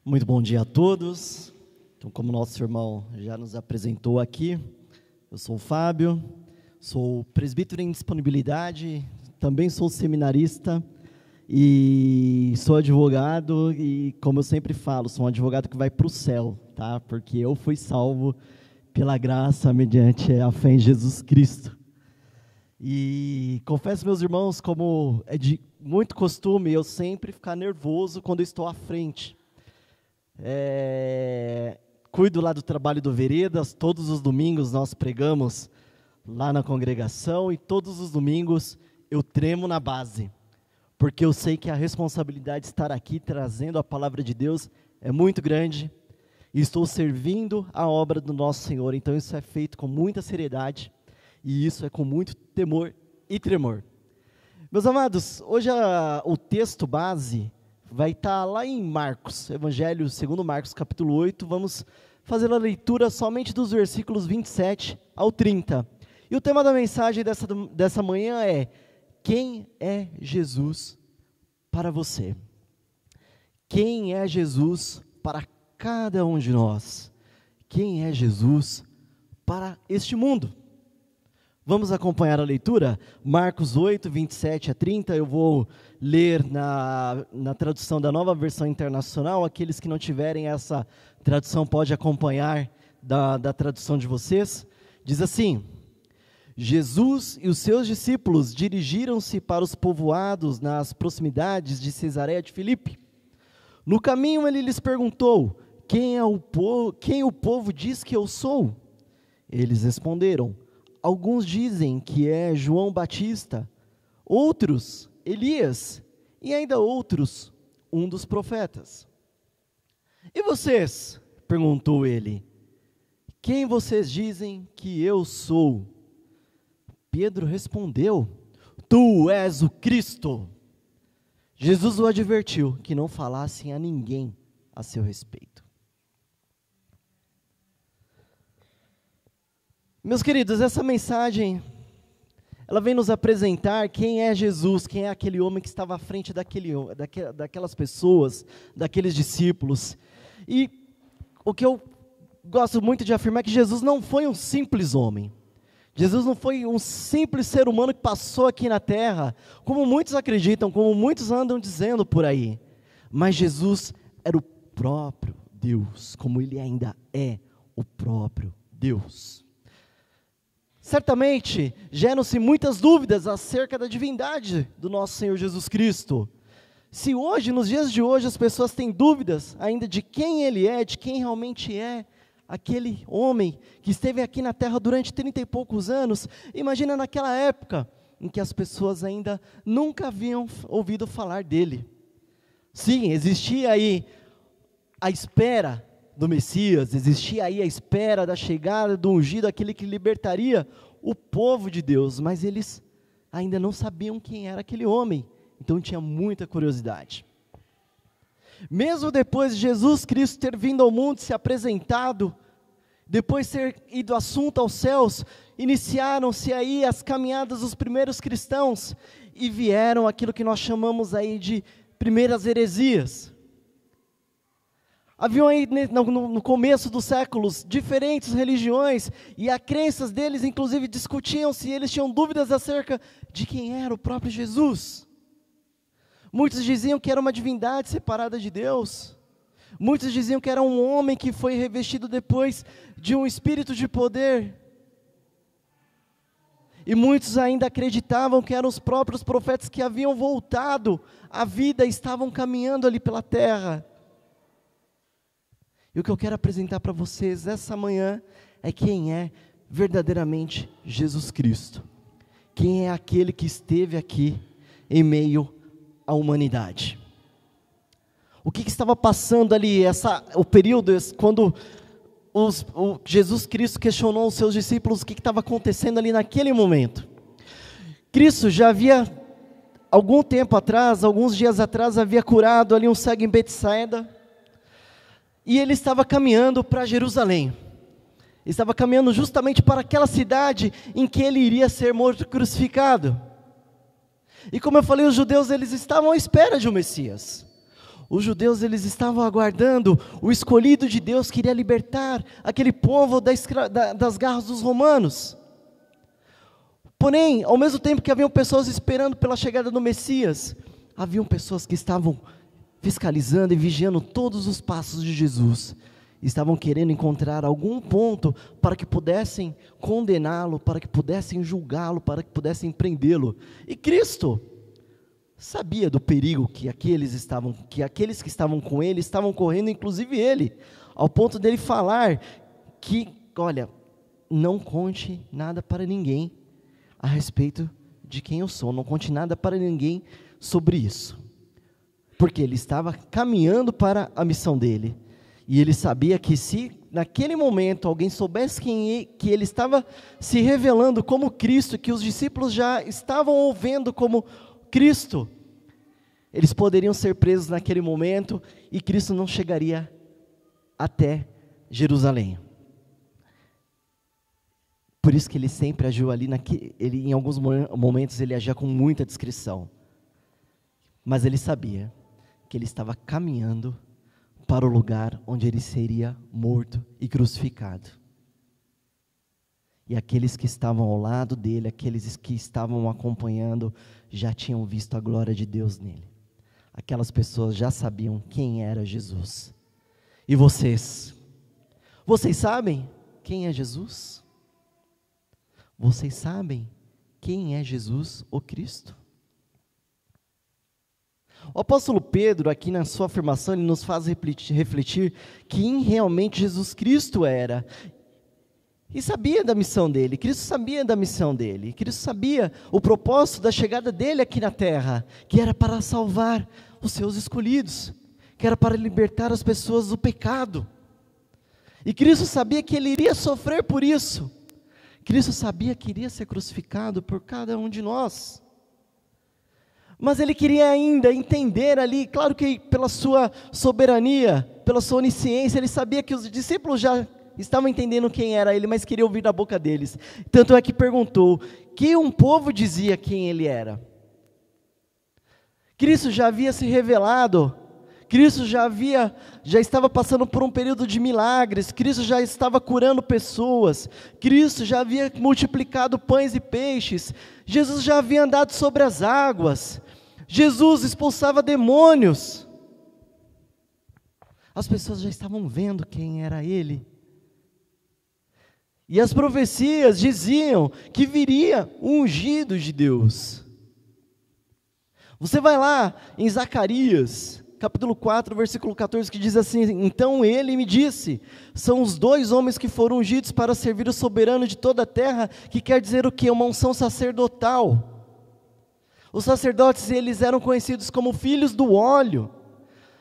Muito bom dia a todos. Então, como nosso irmão já nos apresentou aqui, eu sou o Fábio, sou presbítero em disponibilidade, também sou seminarista e sou advogado e, como eu sempre falo, sou um advogado que vai para o céu, tá? Porque eu fui salvo pela graça mediante a fé em Jesus Cristo. E confesso, meus irmãos, como é de muito costume, eu sempre ficar nervoso quando eu estou à frente. Cuido lá do trabalho do Veredas, todos os domingos nós pregamos lá na congregação e todos os domingos eu tremo na base, porque eu sei que a responsabilidade de estar aqui trazendo a palavra de Deus é muito grande e estou servindo a obra do nosso Senhor, então isso é feito com muita seriedade e isso é com muito temor e tremor. Meus amados, hoje o texto base vai estar lá em Marcos, Evangelho segundo Marcos, capítulo 8, vamos fazer a leitura somente dos versículos 27 ao 30. E o tema da mensagem dessa manhã é: quem é Jesus para você? Quem é Jesus para cada um de nós? Quem é Jesus para este mundo? Vamos acompanhar a leitura? Marcos 8, 27 a 30, eu vou ler na tradução da Nova Versão Internacional. Aqueles que não tiverem essa tradução podem acompanhar da tradução de vocês. Diz assim: Jesus e os seus discípulos dirigiram-se para os povoados nas proximidades de Cesareia de Filipe. No caminho ele lhes perguntou: quem o povo diz que eu sou? Eles responderam: alguns dizem que é João Batista, outros Elias, e ainda outros, um dos profetas. E vocês? Perguntou ele. Quem vocês dizem que eu sou? Pedro respondeu: tu és o Cristo. Jesus o advertiu que não falassem a ninguém a seu respeito. Meus queridos, essa mensagem, ela vem nos apresentar quem é Jesus, quem é aquele homem que estava à frente daquelas pessoas, daqueles discípulos. E o que eu gosto muito de afirmar é que Jesus não foi um simples homem. Jesus não foi um simples ser humano que passou aqui na terra, como muitos acreditam, como muitos andam dizendo por aí. Mas Jesus era o próprio Deus, como ele ainda é o próprio Deus. Certamente, geram-se muitas dúvidas acerca da divindade do nosso Senhor Jesus Cristo. Se hoje, nos dias de hoje, as pessoas têm dúvidas ainda de quem Ele é, de quem realmente é aquele homem que esteve aqui na terra durante 30 e poucos anos, imagina naquela época em que as pessoas ainda nunca haviam ouvido falar dele. Sim, existia aí a espera do Messias, existia aí a espera da chegada do ungido, aquele que libertaria o povo de Deus, mas eles ainda não sabiam quem era aquele homem, então tinha muita curiosidade. Mesmo depois de Jesus Cristo ter vindo ao mundo, se apresentado, depois de ter ido assunto aos céus, iniciaram-se aí as caminhadas dos primeiros cristãos, e vieram aquilo que nós chamamos aí de primeiras heresias. Haviam aí no começo dos séculos diferentes religiões e as crenças deles inclusive discutiam se eles tinham dúvidas acerca de quem era o próprio Jesus. Muitos diziam que era uma divindade separada de Deus. Muitos diziam que era um homem que foi revestido depois de um espírito de poder. E muitos ainda acreditavam que eram os próprios profetas que haviam voltado à vida e estavam caminhando ali pela terra. E o que eu quero apresentar para vocês essa manhã é quem é verdadeiramente Jesus Cristo. Quem é aquele que esteve aqui em meio à humanidade. O que estava passando ali, o período quando Jesus Cristo questionou os seus discípulos, o que estava acontecendo ali naquele momento. Cristo já havia, algum tempo atrás, alguns dias atrás, havia curado ali um cego em Betsaida. E ele estava caminhando para Jerusalém, estava caminhando justamente para aquela cidade em que ele iria ser morto e crucificado. E como eu falei, os judeus eles estavam à espera de um Messias. Os judeus, eles estavam aguardando, o escolhido de Deus queria libertar aquele povo das garras dos romanos. Porém, ao mesmo tempo que haviam pessoas esperando pela chegada do Messias, haviam pessoas que estavam fiscalizando e vigiando todos os passos de Jesus. Estavam querendo encontrar algum ponto para que pudessem condená-lo, para que pudessem julgá-lo, para que pudessem prendê-lo. E Cristo sabia do perigo que aqueles que estavam com ele estavam correndo, inclusive ele, ao ponto dele falar que, olha, não conte nada para ninguém a respeito de quem eu sou, não conte nada para ninguém sobre isso, porque ele estava caminhando para a missão dele, e ele sabia que se naquele momento alguém soubesse que ele estava se revelando como Cristo, que os discípulos já estavam ouvindo como Cristo, eles poderiam ser presos naquele momento, e Cristo não chegaria até Jerusalém. Por isso que ele sempre agiu ali, em alguns momentos ele agia com muita discrição. Mas ele sabia que ele estava caminhando para o lugar onde ele seria morto e crucificado. E aqueles que estavam ao lado dele, aqueles que estavam o acompanhando, já tinham visto a glória de Deus nele. Aquelas pessoas já sabiam quem era Jesus. E vocês sabem quem é Jesus? Vocês sabem quem é Jesus, o Cristo? O apóstolo Pedro, aqui na sua afirmação, ele nos faz refletir quem realmente Jesus Cristo era. E sabia da missão dele, Cristo sabia da missão dele, Cristo sabia o propósito da chegada dele aqui na terra, que era para salvar os seus escolhidos, que era para libertar as pessoas do pecado. E Cristo sabia que ele iria sofrer por isso. Cristo sabia que iria ser crucificado por cada um de nós. Mas ele queria ainda entender ali, claro que pela sua soberania, pela sua onisciência, ele sabia que os discípulos já estavam entendendo quem era ele, mas queria ouvir da boca deles. Tanto é que perguntou, que um povo dizia quem ele era? Cristo já havia se revelado, Cristo já estava passando por um período de milagres, Cristo já estava curando pessoas, Cristo já havia multiplicado pães e peixes, Jesus já havia andado sobre as águas, Jesus expulsava demônios. As pessoas já estavam vendo quem era ele. E as profecias diziam que viria o ungido de Deus. Você vai lá em Zacarias, capítulo 4, versículo 14, que diz assim: então ele me disse, são os 2 homens que foram ungidos para servir o soberano de toda a terra, que quer dizer o quê? Uma unção sacerdotal. Os sacerdotes, eles eram conhecidos como filhos do óleo,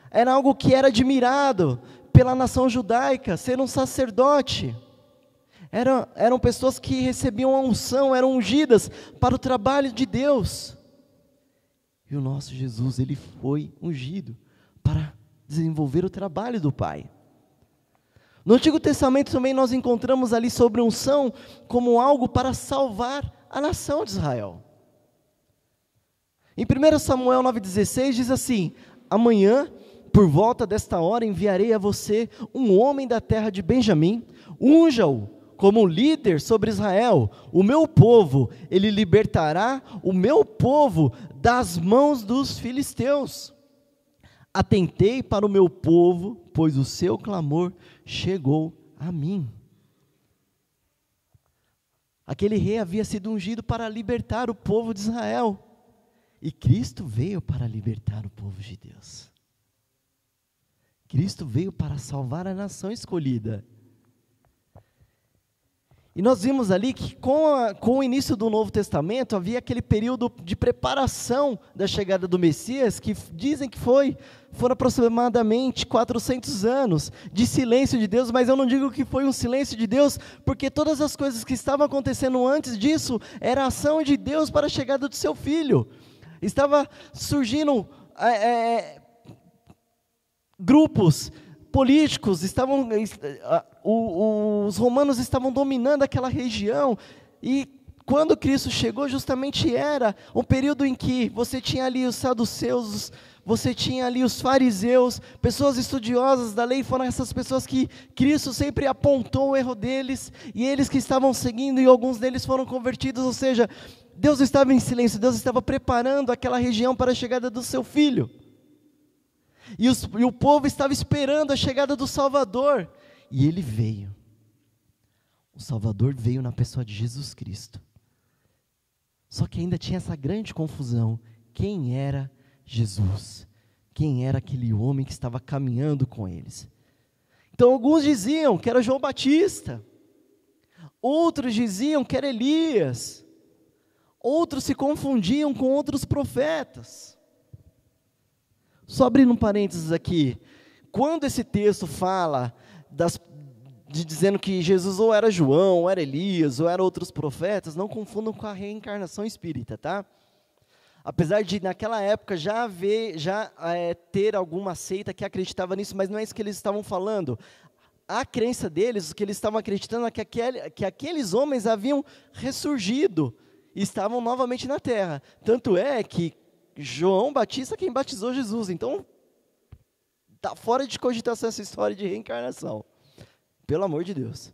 era algo que era admirado pela nação judaica, ser um sacerdote. Eram pessoas que recebiam a unção, eram ungidas para o trabalho de Deus. E o nosso Jesus, ele foi ungido para desenvolver o trabalho do Pai. No Antigo Testamento também nós encontramos ali sobre unção como algo para salvar a nação de Israel. Em 1 Samuel 9,16 diz assim: amanhã, por volta desta hora, enviarei a você um homem da terra de Benjamim, unja-o como líder sobre Israel, o meu povo, ele libertará o meu povo das mãos dos filisteus. Atentei para o meu povo, pois o seu clamor chegou a mim. Aquele rei havia sido ungido para libertar o povo de Israel, e Cristo veio para libertar o povo de Deus. Cristo veio para salvar a nação escolhida. E nós vimos ali que com o início do Novo Testamento, havia aquele período de preparação da chegada do Messias, que dizem que foram aproximadamente 400 anos de silêncio de Deus, mas eu não digo que foi um silêncio de Deus, porque todas as coisas que estavam acontecendo antes disso, era a ação de Deus para a chegada do seu Filho. Estava surgindo grupos políticos, os romanos estavam dominando aquela região, e quando Cristo chegou, justamente era um período em que você tinha ali os saduceus, você tinha ali os fariseus, pessoas estudiosas da lei, foram essas pessoas que Cristo sempre apontou o erro deles, e eles que estavam seguindo, e alguns deles foram convertidos, ou seja, Deus estava em silêncio, Deus estava preparando aquela região para a chegada do seu Filho, e o povo estava esperando a chegada do Salvador, e Ele veio. O Salvador veio na pessoa de Jesus Cristo. Só que ainda tinha essa grande confusão. Quem era Jesus? Quem era aquele homem que estava caminhando com eles? Então alguns diziam que era João Batista. Outros diziam que era Elias. Outros se confundiam com outros profetas. Só abrindo um parênteses aqui. Quando esse texto fala dizendo que Jesus ou era João, ou era Elias, ou era outros profetas, não confundam com a reencarnação espírita, tá? Apesar de naquela época já ter alguma seita que acreditava nisso, mas não é isso que eles estavam falando. A crença deles, o que eles estavam acreditando é que aqueles homens haviam ressurgido e estavam novamente na terra. Tanto é que João Batista é quem batizou Jesus, então está fora de cogitação essa história de reencarnação. Pelo amor de Deus.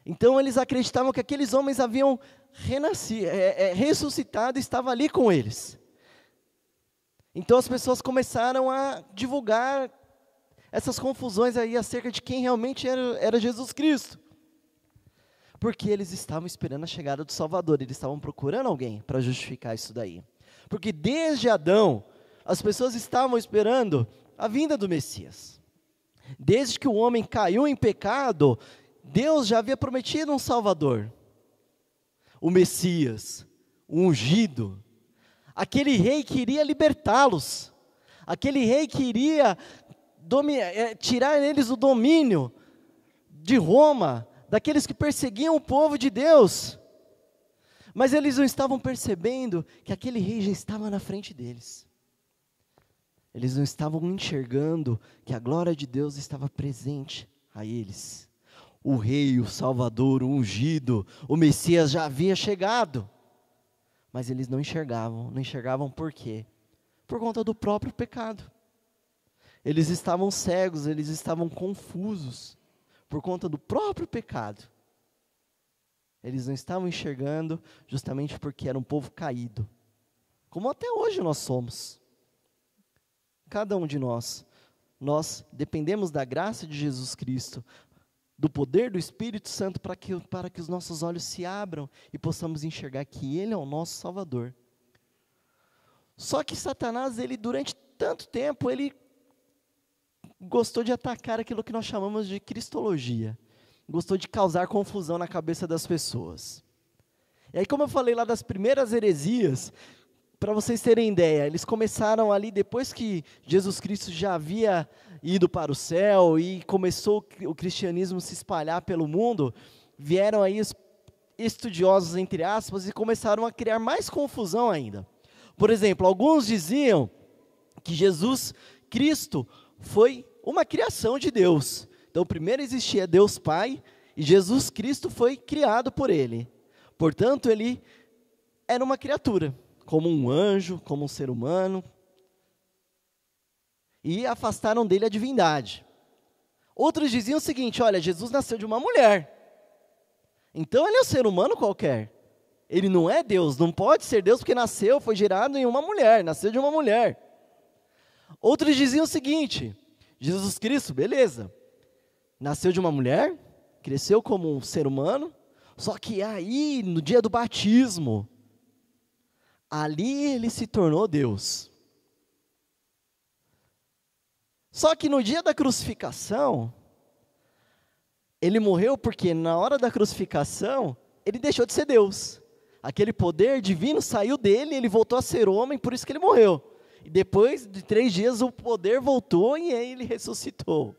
Então eles acreditavam que aqueles homens haviam ressuscitado e estavam ali com eles. Então as pessoas começaram a divulgar essas confusões aí acerca de quem realmente era Jesus Cristo. Porque eles estavam esperando a chegada do Salvador, eles estavam procurando alguém para justificar isso daí. Porque desde Adão, as pessoas estavam esperando a vinda do Messias. Desde que o homem caiu em pecado, Deus já havia prometido um Salvador, o Messias, o ungido, aquele rei que iria libertá-los, aquele rei que iria tirar neles o domínio de Roma, daqueles que perseguiam o povo de Deus, mas eles não estavam percebendo que aquele rei já estava na frente deles. Eles não estavam enxergando que a glória de Deus estava presente a eles. O rei, o Salvador, o ungido, o Messias já havia chegado. Mas eles não enxergavam por quê? Por conta do próprio pecado. Eles estavam cegos, eles estavam confusos, por conta do próprio pecado. Eles não estavam enxergando justamente porque era um povo caído. Como até hoje nós somos. Cada um de nós dependemos da graça de Jesus Cristo, do poder do Espírito Santo para que os nossos olhos se abram e possamos enxergar que Ele é o nosso Salvador. Só que Satanás, durante tanto tempo, ele gostou de atacar aquilo que nós chamamos de cristologia, gostou de causar confusão na cabeça das pessoas. E aí, como eu falei lá das primeiras heresias, para vocês terem ideia, eles começaram ali, depois que Jesus Cristo já havia ido para o céu e começou o cristianismo se espalhar pelo mundo, vieram aí os estudiosos, entre aspas, e começaram a criar mais confusão ainda. Por exemplo, alguns diziam que Jesus Cristo foi uma criação de Deus. Então, primeiro existia Deus Pai, e Jesus Cristo foi criado por Ele. Portanto, Ele era uma criatura, como um anjo, como um ser humano, e afastaram dele a divindade. Outros diziam o seguinte: olha, Jesus nasceu de uma mulher, então ele é um ser humano qualquer, ele não é Deus, não pode ser Deus porque foi gerado em uma mulher, nasceu de uma mulher. Outros diziam o seguinte: Jesus Cristo, beleza, nasceu de uma mulher, cresceu como um ser humano, só que aí, no dia do batismo, ali ele se tornou Deus. Só que no dia da crucificação, ele morreu porque na hora da crucificação, ele deixou de ser Deus. Aquele poder divino saiu dele, ele voltou a ser homem, por isso que ele morreu. E depois de 3 dias o poder voltou e aí ele ressuscitou.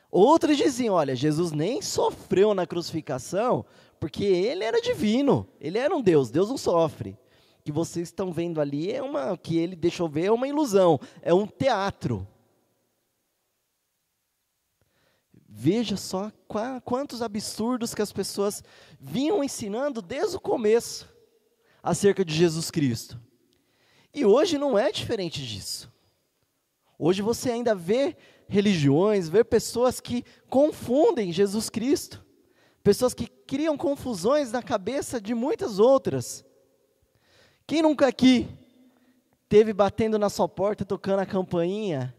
Outros diziam: olha, Jesus nem sofreu na crucificação, porque ele era divino, ele era um Deus, Deus não sofre. O que vocês estão vendo ali que ele deixou ver é uma ilusão, é um teatro. Veja só quantos absurdos que as pessoas vinham ensinando desde o começo acerca de Jesus Cristo. E hoje não é diferente disso. Hoje você ainda vê religiões, vê pessoas que confundem Jesus Cristo, pessoas que criam confusões na cabeça de muitas outras. Quem nunca aqui teve batendo na sua porta, tocando a campainha,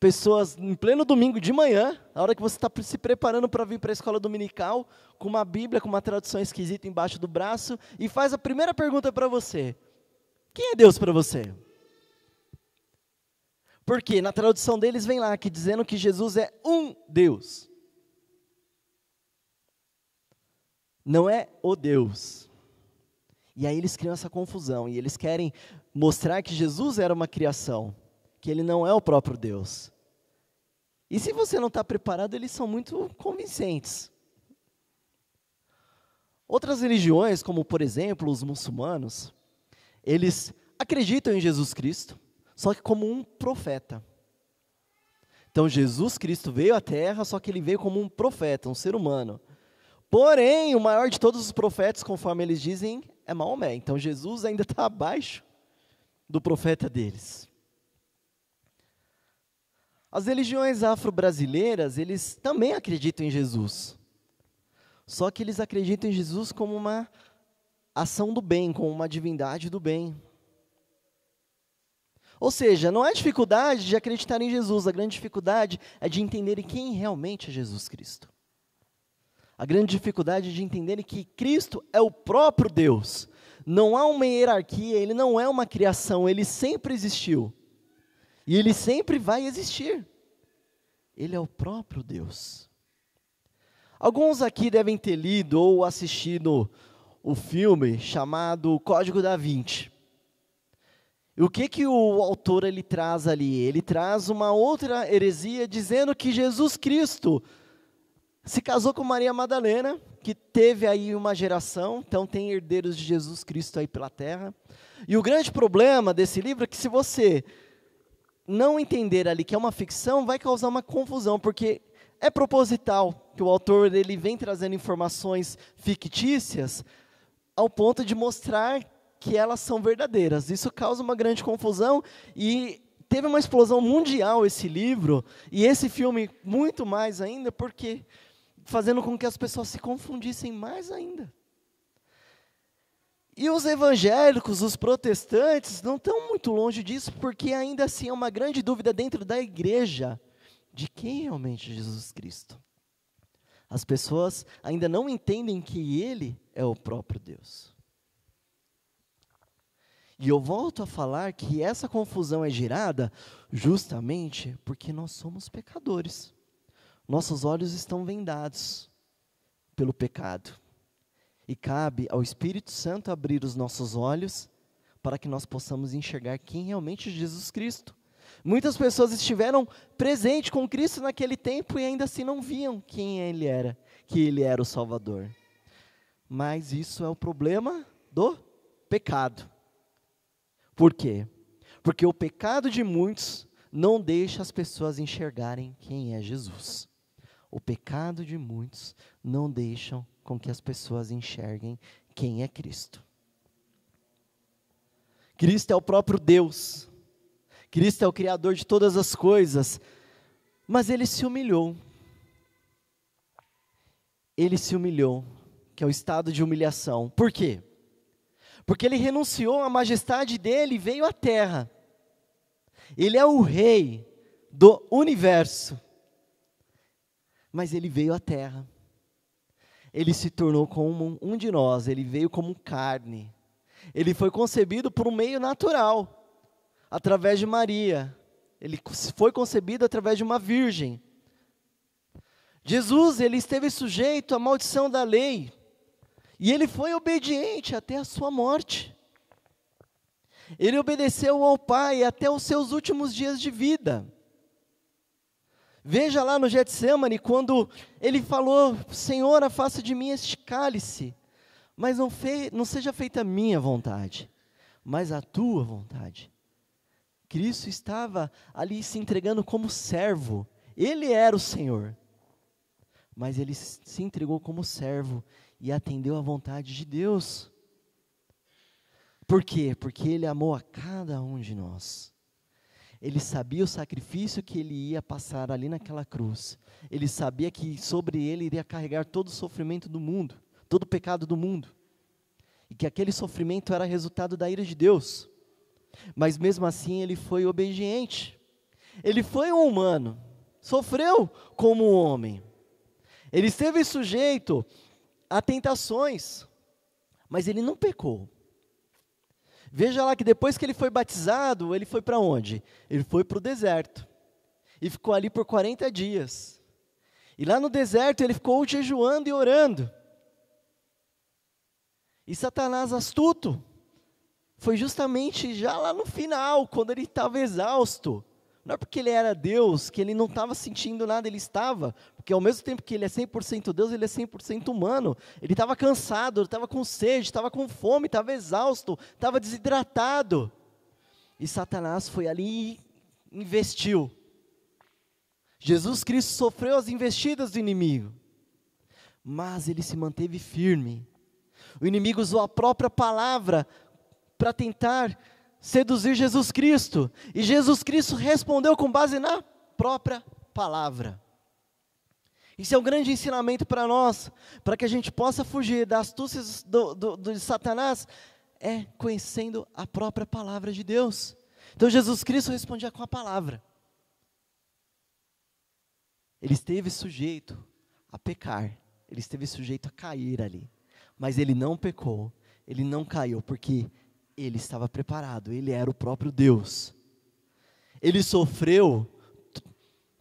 pessoas em pleno domingo de manhã, na hora que você está se preparando para vir para a escola dominical, com uma Bíblia, com uma tradução esquisita embaixo do braço, e faz a primeira pergunta para você: quem é Deus para você? Porque na tradução deles vem lá, que dizendo que Jesus é um Deus. Não é o Deus. E aí eles criam essa confusão, e eles querem mostrar que Jesus era uma criação, que ele não é o próprio Deus. E se você não está preparado, eles são muito convincentes. Outras religiões, como por exemplo os muçulmanos, eles acreditam em Jesus Cristo, só que como um profeta. Então Jesus Cristo veio à Terra, só que ele veio como um profeta, um ser humano. Porém, o maior de todos os profetas, conforme eles dizem, é Maomé. Então Jesus ainda está abaixo do profeta deles. As religiões afro-brasileiras, eles também acreditam em Jesus. Só que eles acreditam em Jesus como uma ação do bem, como uma divindade do bem. Ou seja, não é dificuldade de acreditar em Jesus, a grande dificuldade é de entenderem quem realmente é Jesus Cristo. A grande dificuldade é de entenderem que Cristo é o próprio Deus. Não há uma hierarquia, ele não é uma criação, ele sempre existiu. E ele sempre vai existir. Ele é o próprio Deus. Alguns aqui devem ter lido ou assistido o filme chamado Código da Vinci. E o que o autor ele traz ali? Ele traz uma outra heresia dizendo que Jesus Cristo se casou com Maria Madalena, que teve aí uma geração, então tem herdeiros de Jesus Cristo aí pela terra. E o grande problema desse livro é que se você não entender ali que é uma ficção, vai causar uma confusão, porque é proposital que o autor ele vem trazendo informações fictícias ao ponto de mostrar que elas são verdadeiras. Isso causa uma grande confusão e teve uma explosão mundial esse livro e esse filme muito mais ainda, porque fazendo com que as pessoas se confundissem mais ainda. E os evangélicos, os protestantes, não estão muito longe disso, porque ainda assim é uma grande dúvida dentro da igreja de quem realmente é Jesus Cristo. As pessoas ainda não entendem que Ele é o próprio Deus. E eu volto a falar que essa confusão é gerada justamente porque nós somos pecadores. Nossos olhos estão vendados pelo pecado. E cabe ao Espírito Santo abrir os nossos olhos para que nós possamos enxergar quem realmente é Jesus Cristo. Muitas pessoas estiveram presentes com Cristo naquele tempo e ainda assim não viam quem Ele era, que Ele era o Salvador. Mas isso é o problema do pecado. Por quê? Porque o pecado de muitos não deixa as pessoas enxergarem quem é Jesus. O pecado de muitos não deixam com que as pessoas enxerguem quem é Cristo. Cristo é o próprio Deus. Cristo é o Criador de todas as coisas. Mas Ele se humilhou. Ele se humilhou, que é o estado de humilhação. Por quê? Porque Ele renunciou à majestade dEle e veio à terra. Ele é o Rei do universo. Mas Ele veio à terra. Ele se tornou como um de nós, Ele veio como carne. Ele foi concebido por um meio natural, através de Maria. Ele foi concebido através de uma virgem. Jesus, Ele esteve sujeito à maldição da lei. E Ele foi obediente até a sua morte. Ele obedeceu ao Pai até os seus últimos dias de vida. Veja lá no Getsemane, quando Ele falou: Senhor, afasta de mim este cálice, mas não seja feita a minha vontade, mas a tua vontade. Cristo estava ali se entregando como servo, Ele era o Senhor, mas ele se entregou como servo e atendeu à vontade de Deus. Por quê? Porque ele amou a cada um de nós. Ele sabia o sacrifício que ele ia passar ali naquela cruz. Ele sabia que sobre ele iria carregar todo o sofrimento do mundo, todo o pecado do mundo. E que aquele sofrimento era resultado da ira de Deus. Mas mesmo assim ele foi obediente. Ele foi um humano, sofreu como um homem. Ele esteve sujeito a tentações, mas ele não pecou. Veja lá que depois que ele foi batizado, ele foi para onde? Ele foi para o deserto. E ficou ali por 40 dias. E lá no deserto ele ficou jejuando e orando. E Satanás, astuto, foi justamente já lá no final, quando ele estava exausto. Não é porque ele era Deus, que ele não estava sentindo nada, ele estava. Porque ao mesmo tempo que ele é 100% Deus, ele é 100% humano. Ele estava cansado, ele estava com sede, estava com fome, estava exausto, estava desidratado. E Satanás foi ali e investiu. Jesus Cristo sofreu as investidas do inimigo. Mas ele se manteve firme. O inimigo usou a própria palavra para tentar seduzir Jesus Cristo, e Jesus Cristo respondeu com base na própria palavra. Isso é um grande ensinamento para nós, para que a gente possa fugir das astúcias de Satanás, é conhecendo a própria palavra de Deus. Então Jesus Cristo respondia com a palavra. Ele esteve sujeito a pecar, ele esteve sujeito a cair ali, mas ele não pecou, ele não caiu, porque ele estava preparado, ele era o próprio Deus. Ele sofreu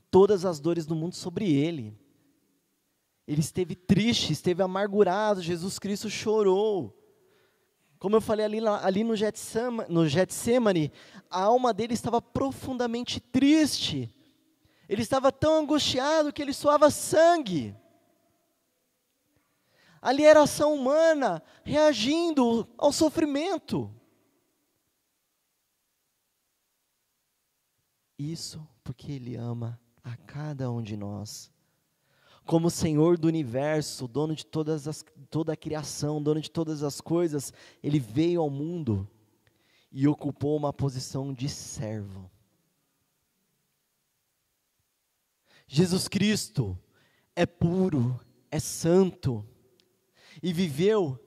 todas as dores do mundo sobre ele. Ele esteve triste, esteve amargurado, Jesus Cristo chorou. Como eu falei ali no Getsemane, a alma dele estava profundamente triste. Ele estava tão angustiado que ele suava sangue. Ali era a ação humana reagindo ao sofrimento. Isso porque Ele ama a cada um de nós. Como Senhor do universo, dono de toda a criação, dono de todas as coisas, Ele veio ao mundo e ocupou uma posição de servo. Jesus Cristo é puro, é santo, e viveu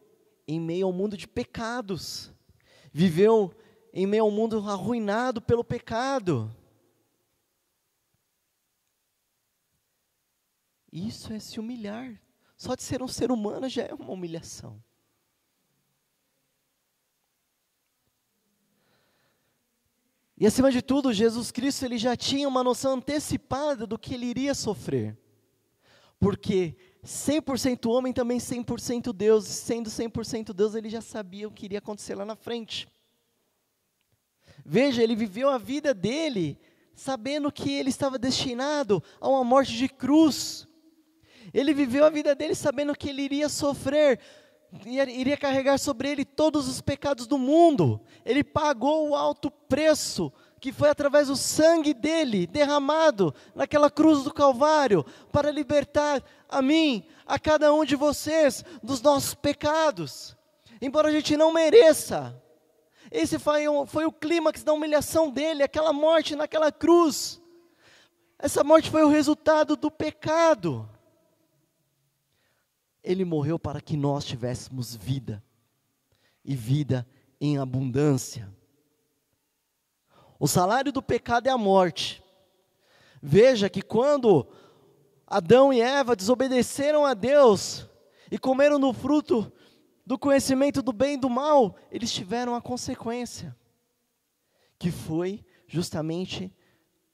em meio ao mundo de pecados, viveu em meio ao mundo arruinado pelo pecado. Isso é se humilhar. Só de ser um ser humano já é uma humilhação. E acima de tudo, Jesus Cristo ele já tinha uma noção antecipada do que ele iria sofrer. Porque 100% homem também 100% Deus, sendo 100% Deus, ele já sabia o que iria acontecer lá na frente. Veja, ele viveu a vida dele sabendo que ele estava destinado a uma morte de cruz. Ele viveu a vida dele sabendo que ele iria sofrer, iria carregar sobre ele todos os pecados do mundo. Ele pagou o alto preço, que foi através do sangue dele, derramado naquela cruz do Calvário, para libertar a mim, a cada um de vocês, dos nossos pecados. Embora a gente não mereça, esse foi o clímax da humilhação dele, aquela morte naquela cruz. Essa morte foi o resultado do pecado. Ele morreu para que nós tivéssemos vida, e vida em abundância. O salário do pecado é a morte. Veja que quando Adão e Eva desobedeceram a Deus, e comeram no fruto do conhecimento do bem e do mal, eles tiveram a consequência, que foi justamente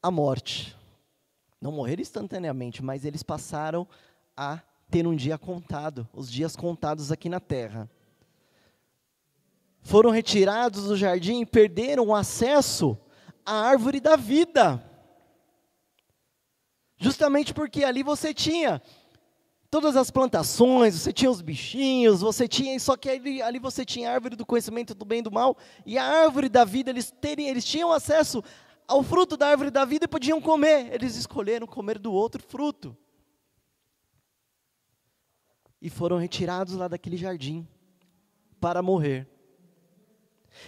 a morte. Não morreram instantaneamente, mas eles passaram a ter um dia contado, os dias contados aqui na terra. Foram retirados do jardim e perderam o acesso à árvore da vida. Justamente porque ali você tinha todas as plantações, você tinha os bichinhos, só que ali você tinha a árvore do conhecimento do bem e do mal, e a árvore da vida, eles tinham acesso ao fruto da árvore da vida e podiam comer. Eles escolheram comer do outro fruto. e foram retirados lá daquele jardim para morrer.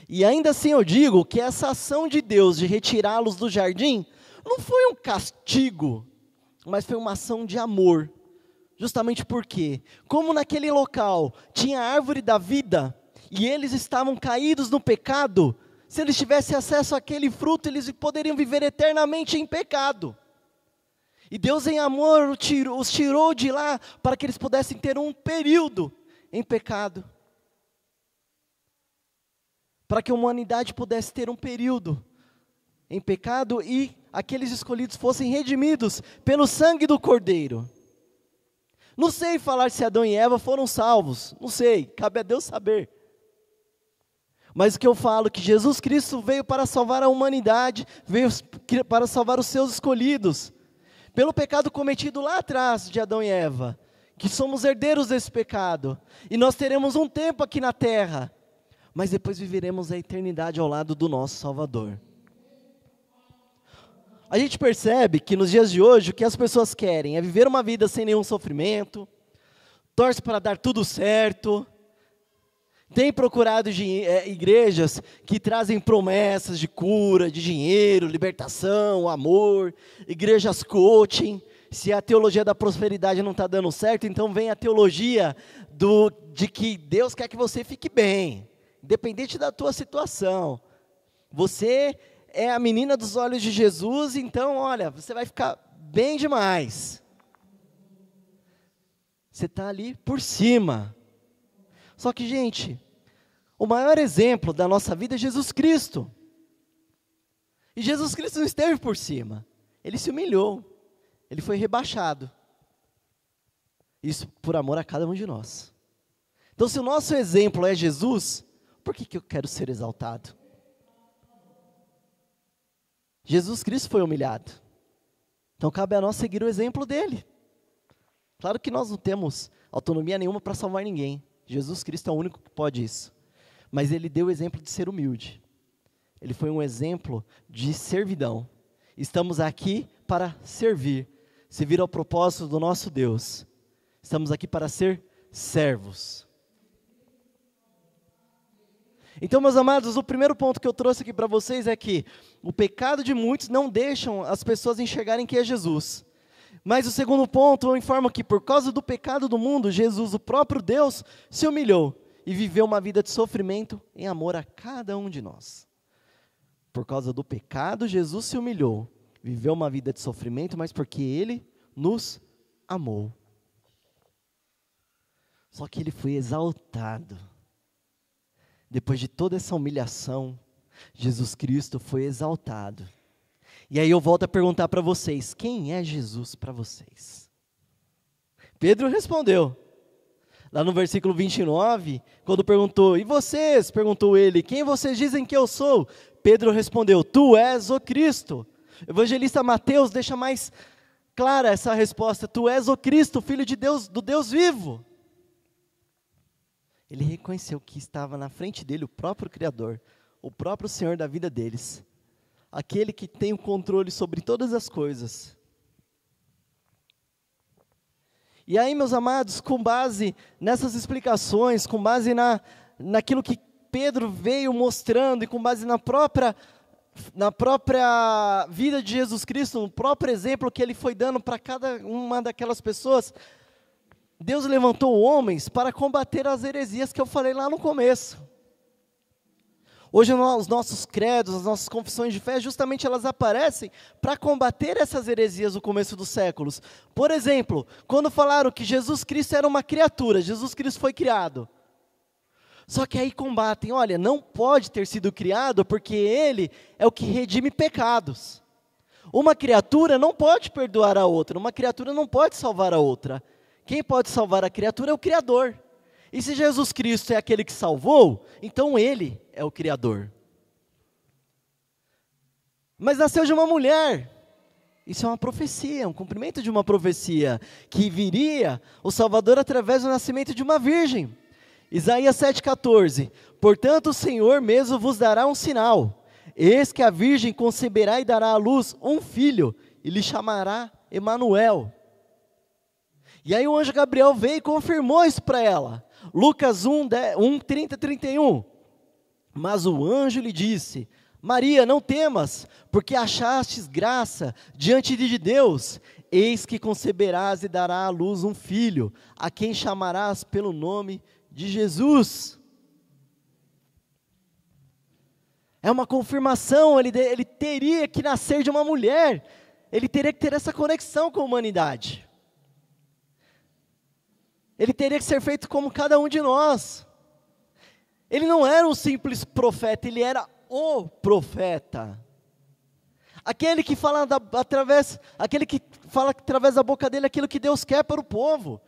E ainda assim eu digo que essa ação de Deus de retirá-los do jardim não foi um castigo, mas foi uma ação de amor. Justamente porque, como naquele local tinha a árvore da vida, e eles estavam caídos no pecado, se eles tivessem acesso àquele fruto, eles poderiam viver eternamente em pecado. E Deus em amor os tirou de lá, para que eles pudessem ter um período em pecado. Para que a humanidade pudesse ter um período em pecado, e aqueles escolhidos fossem redimidos pelo sangue do Cordeiro. Não sei falar se Adão e Eva foram salvos, não sei, cabe a Deus saber. Mas o que eu falo é que Jesus Cristo veio para salvar a humanidade, veio para salvar os seus escolhidos, pelo pecado cometido lá atrás de Adão e Eva, que somos herdeiros desse pecado, e nós teremos um tempo aqui na terra, mas depois viveremos a eternidade ao lado do nosso Salvador. A gente percebe que nos dias de hoje o que as pessoas querem é viver uma vida sem nenhum sofrimento, torce para dar tudo certo, tem procurado igrejas que trazem promessas de cura, de dinheiro, libertação, amor, igrejas coaching. Se a teologia da prosperidade não está dando certo, então vem a teologia de que Deus quer que você fique bem, independente da tua situação. Você é a menina dos olhos de Jesus, então, olha, você vai ficar bem demais. Você está ali por cima. Só que, gente, o maior exemplo da nossa vida é Jesus Cristo. E Jesus Cristo não esteve por cima. Ele se humilhou. Ele foi rebaixado. Isso por amor a cada um de nós. Então, se o nosso exemplo é Jesus, por que eu quero ser exaltado? Jesus Cristo foi humilhado. Então cabe a nós seguir o exemplo dele. Claro que nós não temos autonomia nenhuma para salvar ninguém. Jesus Cristo é o único que pode isso. Mas ele deu o exemplo de ser humilde. Ele foi um exemplo de servidão. Estamos aqui para servir ao propósito do nosso Deus. Estamos aqui para ser servos. Então, meus amados, o primeiro ponto que eu trouxe aqui para vocês é que o pecado de muitos não deixam as pessoas enxergarem que é Jesus. Mas o segundo ponto, eu informo que por causa do pecado do mundo, Jesus, o próprio Deus, se humilhou e viveu uma vida de sofrimento em amor a cada um de nós. Por causa do pecado, Jesus se humilhou, viveu uma vida de sofrimento, mas porque Ele nos amou. Só que Ele foi exaltado. Depois de toda essa humilhação, Jesus Cristo foi exaltado. E aí eu volto a perguntar para vocês, quem é Jesus para vocês? Pedro respondeu, lá no versículo 29, quando perguntou, e vocês? Perguntou ele, quem vocês dizem que eu sou? Pedro respondeu, tu és o Cristo. O evangelista Mateus deixa mais clara essa resposta, tu és o Cristo, Filho de Deus, do Deus vivo. Ele reconheceu que estava na frente dele o próprio Criador, o próprio Senhor da vida deles, aquele que tem o controle sobre todas as coisas. E aí, meus amados, com base nessas explicações, com base naquilo que Pedro veio mostrando e com base na própria vida de Jesus Cristo, no próprio exemplo que ele foi dando para cada uma daquelas pessoas, Deus levantou homens para combater as heresias que eu falei lá no começo. Hoje os nossos credos, as nossas confissões de fé, justamente elas aparecem para combater essas heresias do começo dos séculos. Por exemplo, quando falaram que Jesus Cristo era uma criatura, Jesus Cristo foi criado. Só que aí combatem, olha, não pode ter sido criado porque Ele é o que redime pecados. Uma criatura não pode perdoar a outra, uma criatura não pode salvar a outra. Quem pode salvar a criatura é o Criador. E se Jesus Cristo é aquele que salvou, então Ele é o Criador. Mas nasceu de uma mulher. Isso é uma profecia, um cumprimento de uma profecia, que viria o Salvador através do nascimento de uma virgem. Isaías 7,14. Portanto, o Senhor mesmo vos dará um sinal. Eis que a virgem conceberá e dará à luz um filho, e lhe chamará Emanuel. E aí o anjo Gabriel veio e confirmou isso para ela. Lucas 1, 30, 31. Mas o anjo lhe disse: Maria, não temas, porque achastes graça diante de Deus. Eis que conceberás e darás à luz um filho, a quem chamarás pelo nome de Jesus. É uma confirmação, ele teria que nascer de uma mulher, ele teria que ter essa conexão com a humanidade. Ele teria que ser feito como cada um de nós. Ele não era um simples profeta, ele era o profeta. Aquele que fala através da boca dele aquilo que Deus quer para o povo.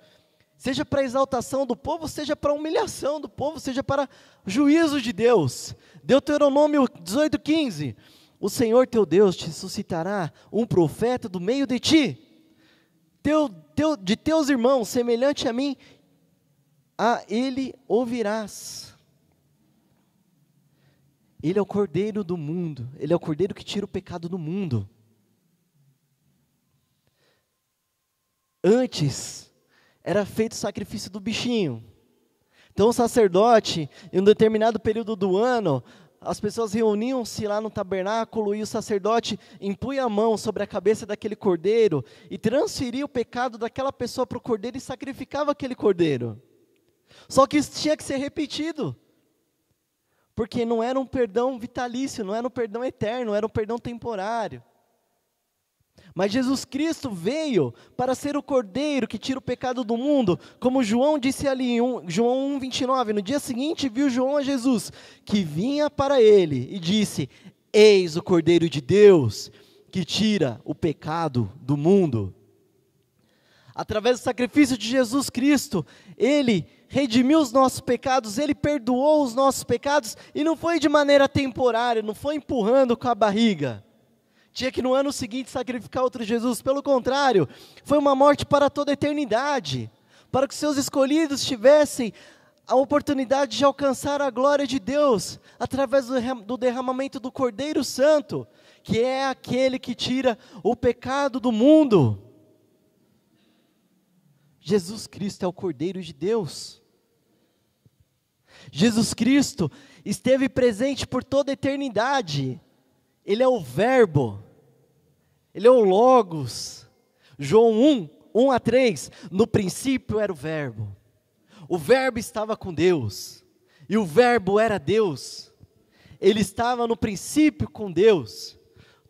Seja para a exaltação do povo, seja para a humilhação do povo, seja para o juízo de Deus. Deuteronômio 18:15. O Senhor teu Deus te suscitará um profeta do meio de ti. De teus irmãos, semelhante a mim, a ele ouvirás. Ele é o Cordeiro do mundo, ele é o Cordeiro que tira o pecado do mundo. Antes, era feito o sacrifício do bichinho. Então o sacerdote, em um determinado período do ano, as pessoas reuniam-se lá no tabernáculo e o sacerdote impunha a mão sobre a cabeça daquele cordeiro e transferia o pecado daquela pessoa para o cordeiro e sacrificava aquele cordeiro. Só que isso tinha que ser repetido, porque não era um perdão vitalício, não era um perdão eterno, era um perdão temporário. Mas Jesus Cristo veio para ser o Cordeiro que tira o pecado do mundo, como João disse ali em João 1:29, no dia seguinte viu João a Jesus, que vinha para ele e disse: eis o Cordeiro de Deus, que tira o pecado do mundo. Através do sacrifício de Jesus Cristo, Ele redimiu os nossos pecados, Ele perdoou os nossos pecados, e não foi de maneira temporária, não foi empurrando com a barriga. Tinha que no ano seguinte sacrificar outro Jesus, pelo contrário, foi uma morte para toda a eternidade, para que seus escolhidos tivessem a oportunidade de alcançar a glória de Deus, através do derramamento do Cordeiro Santo, que é aquele que tira o pecado do mundo. Jesus Cristo é o Cordeiro de Deus. Jesus Cristo esteve presente por toda a eternidade. Ele é o Verbo, Ele é o Logos. João 1:1-3, no princípio era o Verbo estava com Deus, e o Verbo era Deus, Ele estava no princípio com Deus,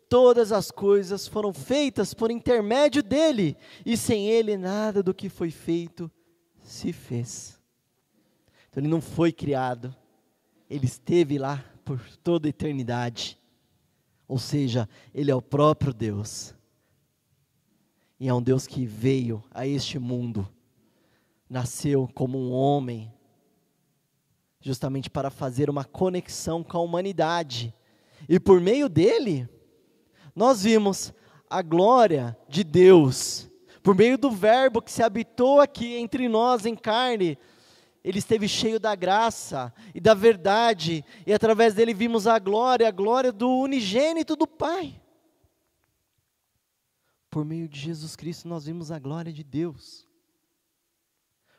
todas as coisas foram feitas por intermédio dEle, e sem Ele nada do que foi feito se fez. Então Ele não foi criado, Ele esteve lá por toda a eternidade. Ou seja, Ele é o próprio Deus. E é um Deus que veio a este mundo, nasceu como um homem, justamente para fazer uma conexão com a humanidade. E por meio dele, nós vimos a glória de Deus. Por meio do Verbo que se habitou aqui entre nós em carne, Ele esteve cheio da graça e da verdade, e através dele vimos a glória do unigênito do Pai. Por meio de Jesus Cristo nós vimos a glória de Deus.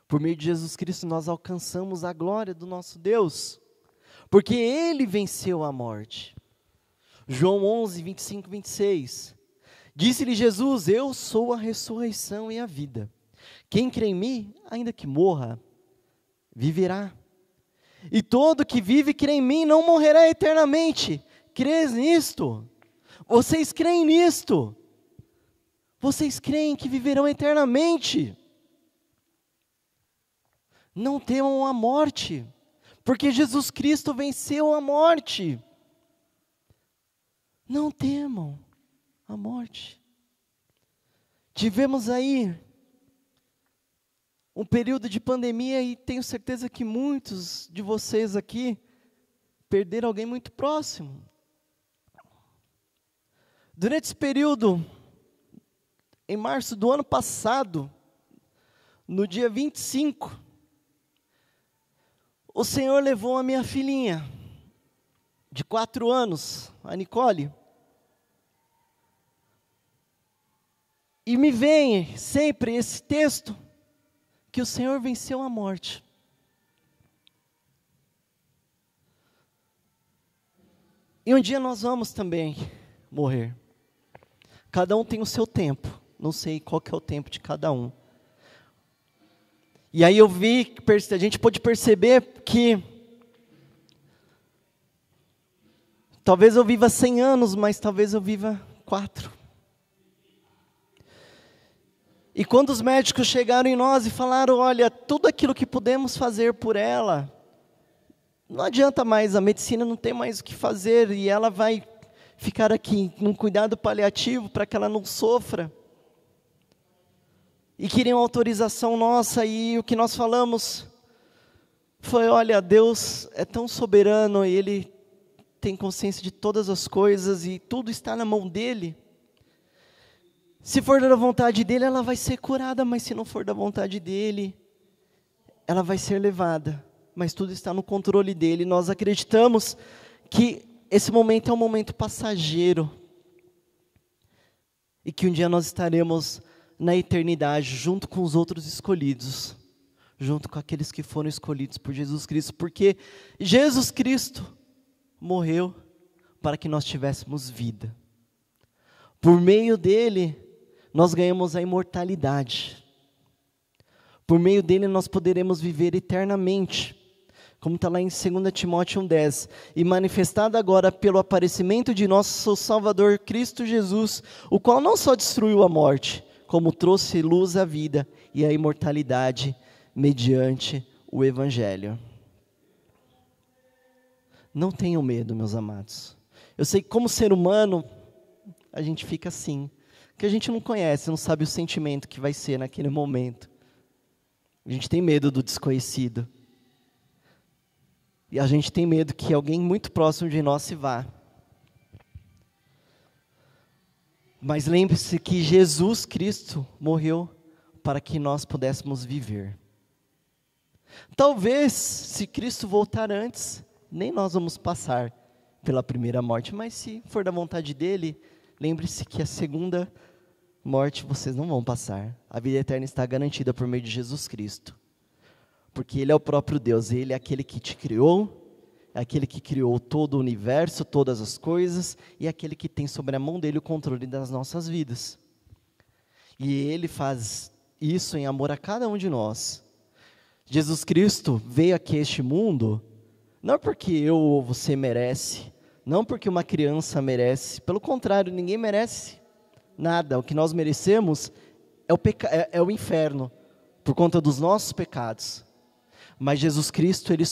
Por meio de Jesus Cristo nós alcançamos a glória do nosso Deus, porque Ele venceu a morte. João 11:25-26, disse-lhe Jesus: eu sou a ressurreição e a vida. Quem crê em mim, ainda que morra, viverá. E todo que vive e crê em mim não morrerá eternamente. Crês nisto? Vocês creem nisto? Vocês creem que viverão eternamente? Não temam a morte, porque Jesus Cristo venceu a morte. Não temam a morte. Tivemos aí um período de pandemia e tenho certeza que muitos de vocês aqui perderam alguém muito próximo. Durante esse período, em março do ano passado, no dia 25, o Senhor levou a minha filhinha, de 4 anos, a Nicole. E me vem sempre esse texto que o Senhor venceu a morte. E um dia nós vamos também morrer. Cada um tem o seu tempo. Não sei qual que é o tempo de cada um. E aí a gente pôde perceber que talvez eu viva 100 anos, mas talvez eu viva 4. E quando os médicos chegaram em nós e falaram, olha, tudo aquilo que pudemos fazer por ela, não adianta mais, a medicina não tem mais o que fazer, e ela vai ficar aqui num cuidado paliativo para que ela não sofra. E queriam autorização nossa, e o que nós falamos foi, olha, Deus é tão soberano, e Ele tem consciência de todas as coisas, e tudo está na mão dEle. Se for da vontade dEle, ela vai ser curada, mas se não for da vontade dEle, ela vai ser levada. Mas tudo está no controle dEle. Nós acreditamos que esse momento é um momento passageiro, e que um dia nós estaremos na eternidade, junto com os outros escolhidos, junto com aqueles que foram escolhidos por Jesus Cristo, porque Jesus Cristo morreu para que nós tivéssemos vida. Por meio dele, nós ganhamos a imortalidade. Por meio dele, nós poderemos viver eternamente, como está lá em 2 Timóteo 1,10, e manifestado agora pelo aparecimento de nosso Salvador Cristo Jesus, o qual não só destruiu a morte, como trouxe luz à vida e à imortalidade mediante o Evangelho. Não tenham medo, meus amados. Eu sei que como ser humano, a gente fica assim, que a gente não conhece, não sabe o sentimento que vai ser naquele momento. A gente tem medo do desconhecido. E a gente tem medo que alguém muito próximo de nós se vá. Mas lembre-se que Jesus Cristo morreu para que nós pudéssemos viver. Talvez, se Cristo voltar antes, nem nós vamos passar pela primeira morte, mas se for da vontade dele, lembre-se que a segunda morte vocês não vão passar. A vida eterna está garantida por meio de Jesus Cristo. Porque Ele é o próprio Deus, Ele é aquele que te criou, é aquele que criou todo o universo, todas as coisas, e é aquele que tem sobre a mão dele o controle das nossas vidas. E Ele faz isso em amor a cada um de nós. Jesus Cristo veio aqui a este mundo, não porque eu ou você merece, não porque uma criança merece, pelo contrário, ninguém merece nada. O que nós merecemos é o inferno, por conta dos nossos pecados. Mas Jesus Cristo, Ele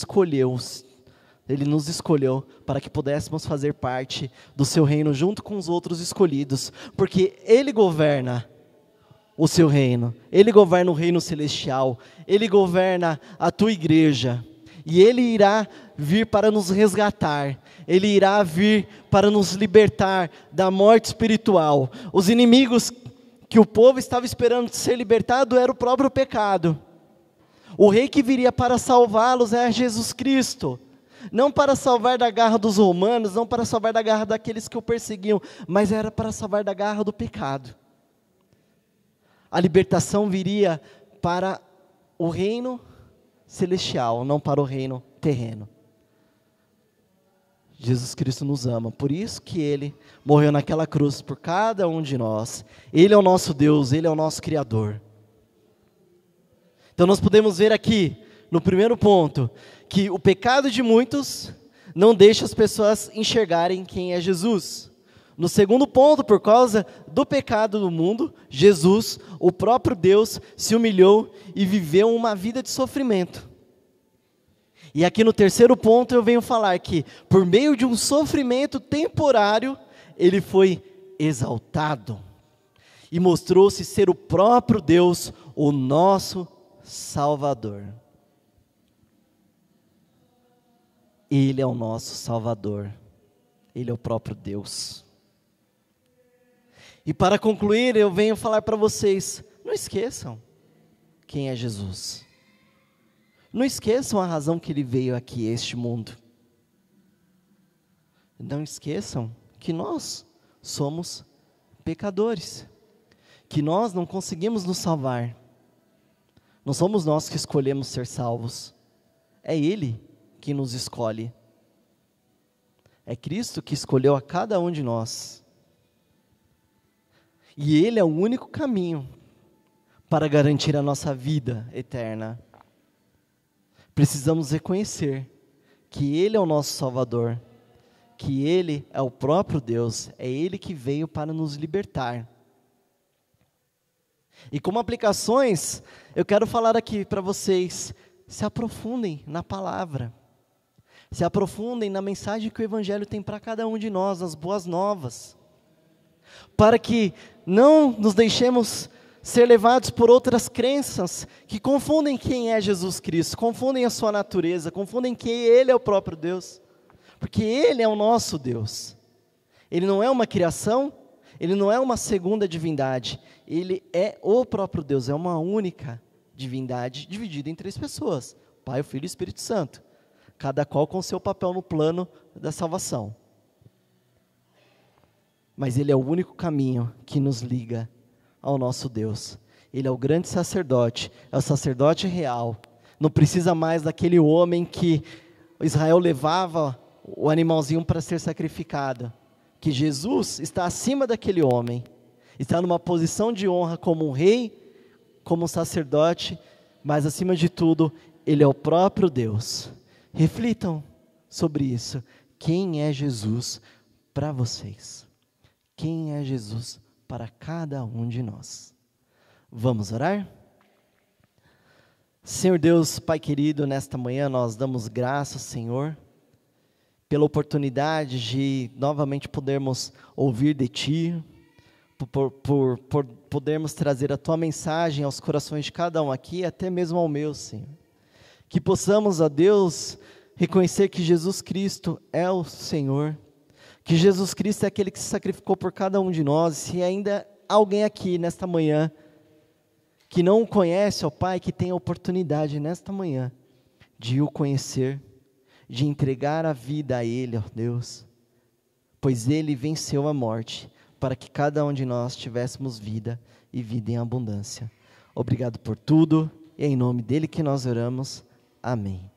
nos escolheu para que pudéssemos fazer parte do seu reino junto com os outros escolhidos, porque Ele governa o seu reino, Ele governa o reino celestial, Ele governa a tua igreja, e Ele irá vir para nos resgatar, Ele irá vir para nos libertar da morte espiritual. Os inimigos que o povo estava esperando ser libertado era o próprio pecado. O rei que viria para salvá-los é Jesus Cristo. Não para salvar da garra dos romanos, não para salvar da garra daqueles que o perseguiam, mas era para salvar da garra do pecado. A libertação viria para o reino celestial, não para o reino terreno. Jesus Cristo nos ama, por isso que Ele morreu naquela cruz por cada um de nós. Ele é o nosso Deus, Ele é o nosso Criador. Então nós podemos ver aqui, no primeiro ponto, que o pecado de muitos não deixa as pessoas enxergarem quem é Jesus. No segundo ponto, por causa do pecado do mundo, Jesus, o próprio Deus, se humilhou e viveu uma vida de sofrimento. E aqui no terceiro ponto eu venho falar que, por meio de um sofrimento temporário, Ele foi exaltado. E mostrou-se ser o próprio Deus, o nosso Salvador. Ele é o nosso Salvador. Ele é o próprio Deus. E para concluir, eu venho falar para vocês, não esqueçam quem é Jesus. Não esqueçam a razão que Ele veio aqui a este mundo. Não esqueçam que nós somos pecadores. Que nós não conseguimos nos salvar. Não somos nós que escolhemos ser salvos. É Ele que nos escolhe. É Cristo que escolheu a cada um de nós. E Ele é o único caminho para garantir a nossa vida eterna. Precisamos reconhecer que Ele é o nosso Salvador, que Ele é o próprio Deus, é Ele que veio para nos libertar. E como aplicações, eu quero falar aqui para vocês, se aprofundem na palavra, se aprofundem na mensagem que o Evangelho tem para cada um de nós, as boas novas, para que não nos deixemos ser levados por outras crenças que confundem quem é Jesus Cristo, confundem a sua natureza, confundem que Ele é o próprio Deus, porque Ele é o nosso Deus. Ele não é uma criação, Ele não é uma segunda divindade, Ele é o próprio Deus, é uma única divindade dividida em 3 pessoas, Pai, o Filho e o Espírito Santo, cada qual com seu papel no plano da salvação. Mas Ele é o único caminho que nos liga ao nosso Deus. Ele é o grande sacerdote, é o sacerdote real. Não precisa mais daquele homem que Israel levava o animalzinho para ser sacrificado. Que Jesus está acima daquele homem, está numa posição de honra como um rei, como um sacerdote, mas acima de tudo, Ele é o próprio Deus. Reflitam sobre isso. Quem é Jesus para vocês? Quem é Jesus para cada um de nós? Vamos orar? Senhor Deus, Pai querido, nesta manhã nós damos graças, Senhor, pela oportunidade de novamente podermos ouvir de Ti, por podermos trazer a Tua mensagem aos corações de cada um aqui, até mesmo ao meu, Senhor. Que possamos, ó Deus, reconhecer que Jesus Cristo é o Senhor, que Jesus Cristo é aquele que se sacrificou por cada um de nós. Se ainda há alguém aqui nesta manhã que não o conhece, ó Pai, que tem a oportunidade nesta manhã de o conhecer, de entregar a vida a Ele, ó Deus, pois Ele venceu a morte, para que cada um de nós tivéssemos vida e vida em abundância. Obrigado por tudo, e é em nome dEle que nós oramos. Amém.